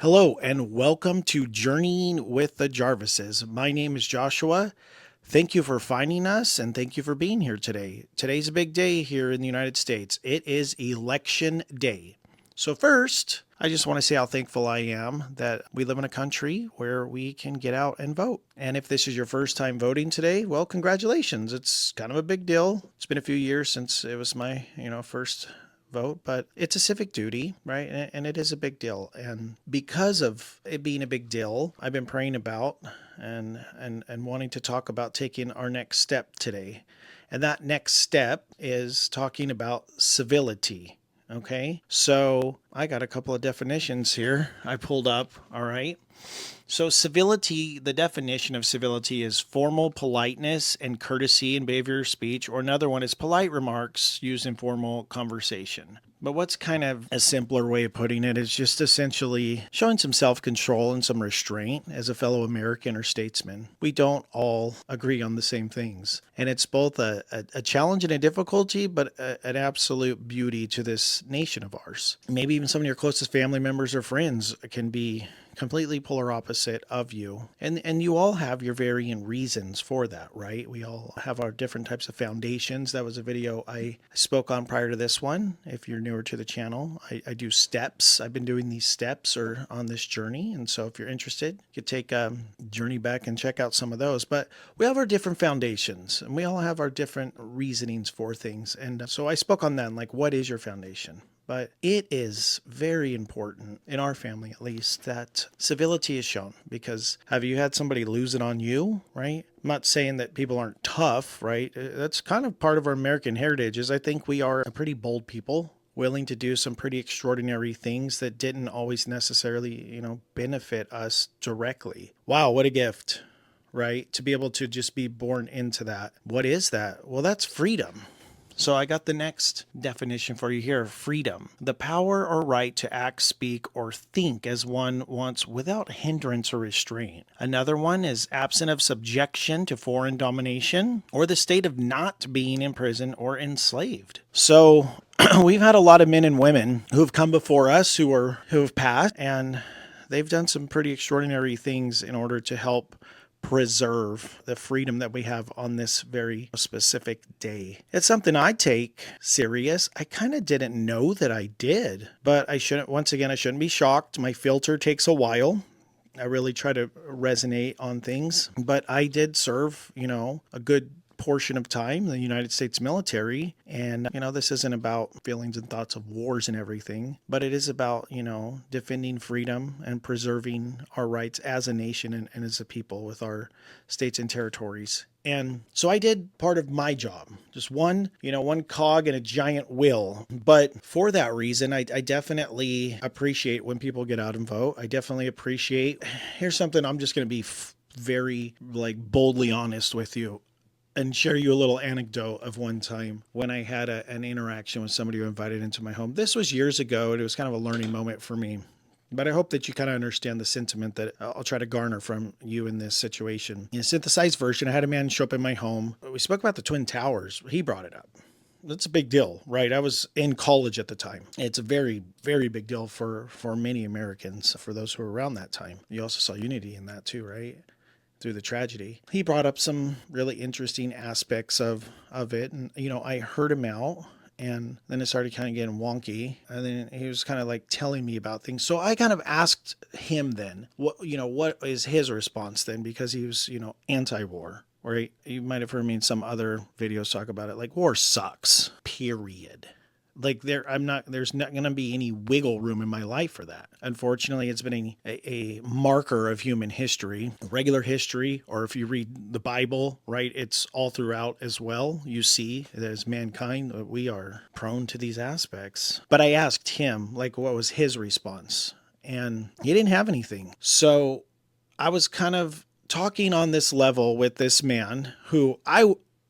Hello and welcome to Journeying with the Jarvises. My name is Joshua. Thank you for finding us and thank you for being here today. Today's a big day here in the United States. It is election day. So first, I just want to say how thankful I am that we live in a country where we can get out and vote. And if this is your first time voting today, well, congratulations. It's kind of a big deal. It's been a few years since it was my, first vote, but it's a civic duty, right? And it is a big deal. And because of it being a big deal, I've been praying about and wanting to talk about taking our next step today. And that next step is talking about civility. Okay, so I got a couple of definitions here I pulled up. All right. So, civility, the definition of civility is formal politeness and courtesy in behavior or speech, or another one is polite remarks used in formal conversation. But what's kind of a simpler way of putting it is just essentially showing some self control and some restraint as a fellow American or statesman. We don't all agree on the same things. And it's both a challenge and a difficulty, but an absolute beauty to this nation of ours. Maybe even some of your closest family members or friends can be completely polar opposite of you. And you all have your varying reasons for that, right? We all have our different types of foundations. That was a video I spoke on prior to this one. If you're newer to the channel, I do steps. I've been doing these steps or on this journey. And so if you're interested, you could take a journey back and check out some of those. But we have our different foundations and we all have our different reasonings for things. And so I spoke on that, like, what is your foundation? But it is very important, in our family at least, that civility is shown. Because have you had somebody lose it on you, right? I'm not saying that people aren't tough, right? That's kind of part of our American heritage, is I think we are a pretty bold people, willing to do some pretty extraordinary things that didn't always necessarily, benefit us directly. Wow, what a gift, right? To be able to just be born into that. What is that? Well, that's freedom. So I got the next definition for you here. Freedom. The power or right to act, speak, or think as one wants without hindrance or restraint. Another one is absent of subjection to foreign domination or the state of not being imprisoned or enslaved. So we've had a lot of men and women who have come before us who have passed, and they've done some pretty extraordinary things in order to help preserve the freedom that we have on this very specific day. It's something I take serious. I kind of didn't know that I did, but I shouldn't be shocked. My filter takes a while. I really try to resonate on things, but I did serve, a good portion of time in the United States military. And, this isn't about feelings and thoughts of wars and everything, but it is about, defending freedom and preserving our rights as a nation and as a people with our states and territories. And so I did part of my job, just one cog in a giant wheel. But for that reason, I definitely appreciate when people get out and vote. I definitely appreciate, here's something I'm just going to be very boldly honest with you and share you a little anecdote of one time when I had an interaction with somebody who invited into my home. This was years ago, and it was kind of a learning moment for me. But I hope that you kind of understand the sentiment that I'll try to garner from you in this situation. In a synthesized version, I had a man show up in my home. We spoke about the Twin Towers. He brought it up. That's a big deal, right? I was in college at the time. It's a very, very big deal for many Americans, for those who were around that time. You also saw unity in that too, right? Through the tragedy. He brought up some really interesting aspects of it. And, I heard him out, and then it started kind of getting wonky. And then he was kind of telling me about things. So I kind of asked him then, what is his response then? Because he was, anti-war. Or you might have heard me in some other videos talk about it. War sucks, period. There's not going to be any wiggle room in my life for that. Unfortunately, it's been a marker of human history, regular history, or if you read the Bible, right, it's all throughout as well. You see that as mankind, we are prone to these aspects. But I asked him, what was his response? And he didn't have anything. So I was kind of talking on this level with this man who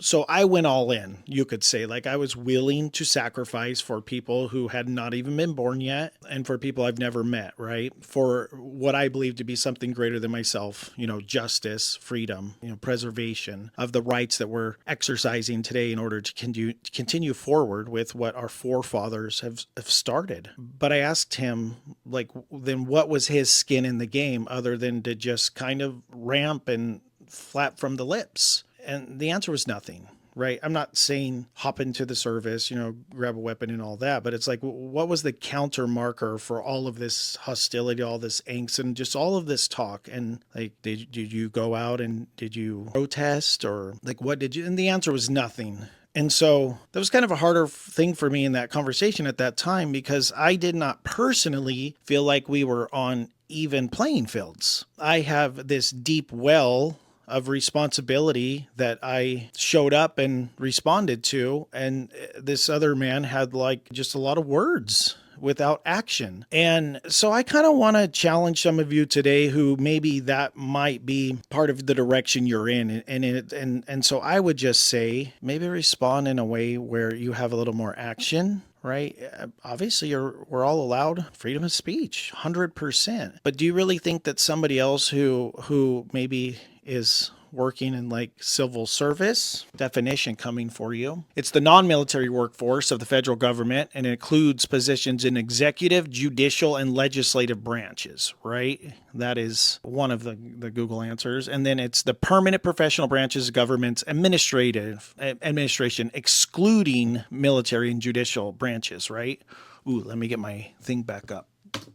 So I went all in, you could say. Like, I was willing to sacrifice for people who had not even been born yet and for people I've never met, right? For what I believe to be something greater than myself, justice, freedom, preservation of the rights that we're exercising today in order to continue forward with what our forefathers have started. But I asked him, like, then what was his skin in the game other than to just kind of ramp and flap from the lips? And the answer was nothing, right? I'm not saying hop into the service, grab a weapon and all that, but it's like, what was the counter marker for all of this hostility, all this angst, and just all of this talk? And like, did you go out and did you protest, or like, what did you? And the answer was nothing. And so that was kind of a harder thing for me in that conversation at that time, because I did not personally feel like we were on even playing fields. I have this deep well of responsibility that I showed up and responded to. And this other man had like just a lot of words without action. And so I kind of want to challenge some of you today who maybe that might be part of the direction you're in. And so I would just say, maybe respond in a way where you have a little more action. Right? Obviously, we're all allowed freedom of speech, 100%. But do you really think that somebody else who maybe is working in like civil service, definition coming for you? It's the non-military workforce of the federal government, and it includes positions in executive, judicial, and legislative branches, right? That is one of the Google answers. And then it's the permanent professional branches of government's administration, excluding military and judicial branches, right? Ooh, let me get my thing back up.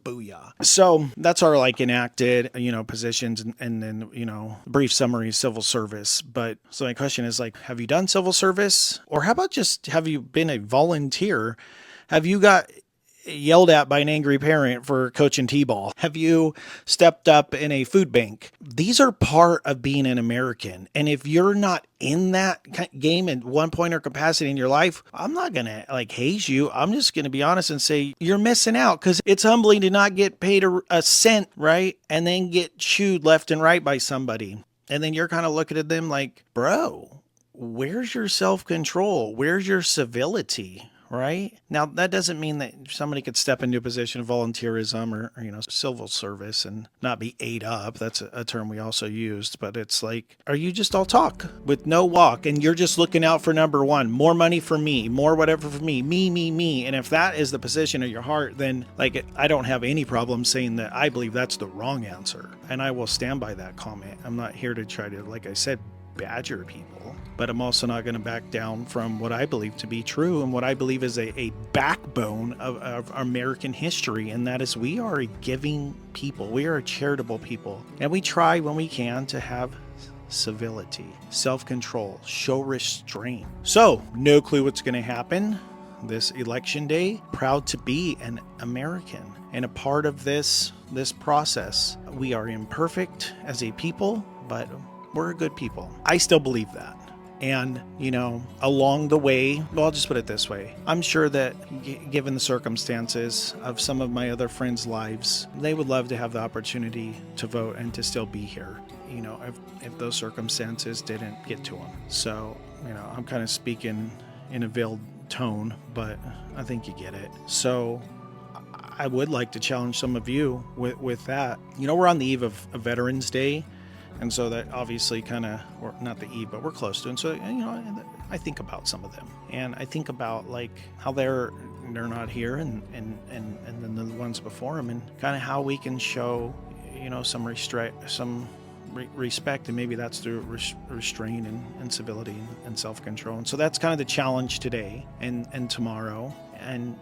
Booyah. So that's our like enacted, positions, and then, brief summary, civil service. But so my question is like, have you done civil service? Or how about just, have you been a volunteer? Have you got yelled at by an angry parent for coaching t-ball? Have you stepped up in a food bank? These are part of being an American. And if you're not in that game at one point or capacity in your life, I'm not going to like haze you. I'm just going to be honest and say you're missing out, because it's humbling to not get paid a cent, right? And then get chewed left and right by somebody. And then you're kind of looking at them like, bro, where's your self-control? Where's your civility? Right? Now, that doesn't mean that somebody could step into a position of volunteerism or civil service and not be ate up. That's a term we also used. But it's like, are you just all talk with no walk, and you're just looking out for number one, more money for me, more whatever for me, me. And if that is the position of your heart, then like, I don't have any problem saying that I believe that's the wrong answer. And I will stand by that comment. I'm not here to try to, like I said, badger people, but I'm also not going to back down from what I believe to be true and what I believe is a backbone of American history, and that is we are a giving people. We are a charitable people, and we try when we can to have civility, self-control, show restraint. So, no clue what's going to happen this election day. Proud to be an American and a part of this process. We are imperfect as a people, but we're a good people. I still believe that. And, along the way, well, I'll just put it this way. I'm sure that given the circumstances of some of my other friends' lives, they would love to have the opportunity to vote and to still be here, if those circumstances didn't get to them. So, I'm kind of speaking in a veiled tone, but I think you get it. So I would like to challenge some of you with that. We're on the eve of Veterans Day. And so that obviously kind of, or not the eve, but we're close to it. And so, I think about some of them. And I think about like how they're not here and then the ones before them, and kind of how we can show, some respect. And maybe that's through restraint and civility and self-control. And so that's kind of the challenge today and tomorrow and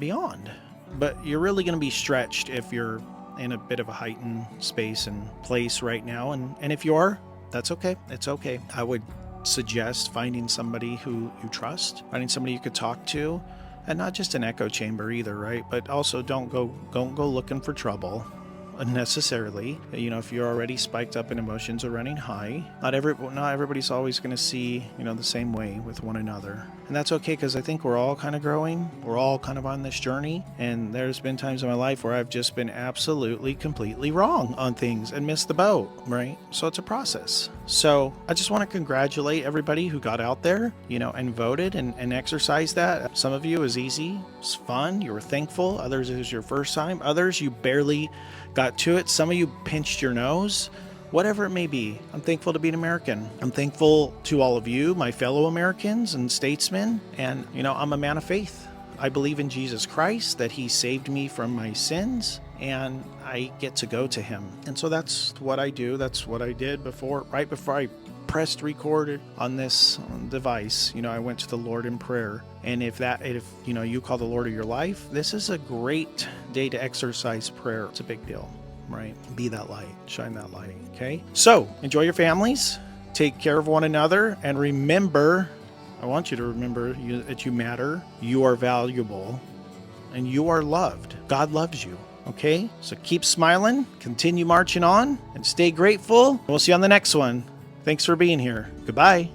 beyond. But you're really going to be stretched if you're in a bit of a heightened space and place right now. And if you are, that's okay. It's okay. I would suggest finding somebody who you trust, finding somebody you could talk to, and not just an echo chamber either, right? But also don't go looking for trouble unnecessarily. If you're already spiked up in emotions or running high, not everybody's always going to see, the same way with one another. And that's okay, because I think we're all kind of growing. We're all kind of on this journey. And there's been times in my life where I've just been absolutely, completely wrong on things and missed the boat, right? So it's a process. So I just want to congratulate everybody who got out there, and voted and exercised that. Some of you it was easy, it's fun, you were thankful. Others it was your first time. Others you barely got to it. Some of you pinched your nose. Whatever it may be, I'm thankful to be an American. I'm thankful to all of you, my fellow Americans and statesmen. And, I'm a man of faith. I believe in Jesus Christ, that he saved me from my sins, and I get to go to him. And so that's what I do. That's what I did right before I pressed record on this device. I went to the Lord in prayer. And if you call the Lord of your life, this is a great day to exercise prayer. It's a big deal, right? Be that light, shine that light. Okay. So enjoy your families, take care of one another, and remember, I want you to remember that you matter, you are valuable, and you are loved. God loves you, okay? So keep smiling, continue marching on, and stay grateful. We'll see you on the next one. Thanks for being here. Goodbye.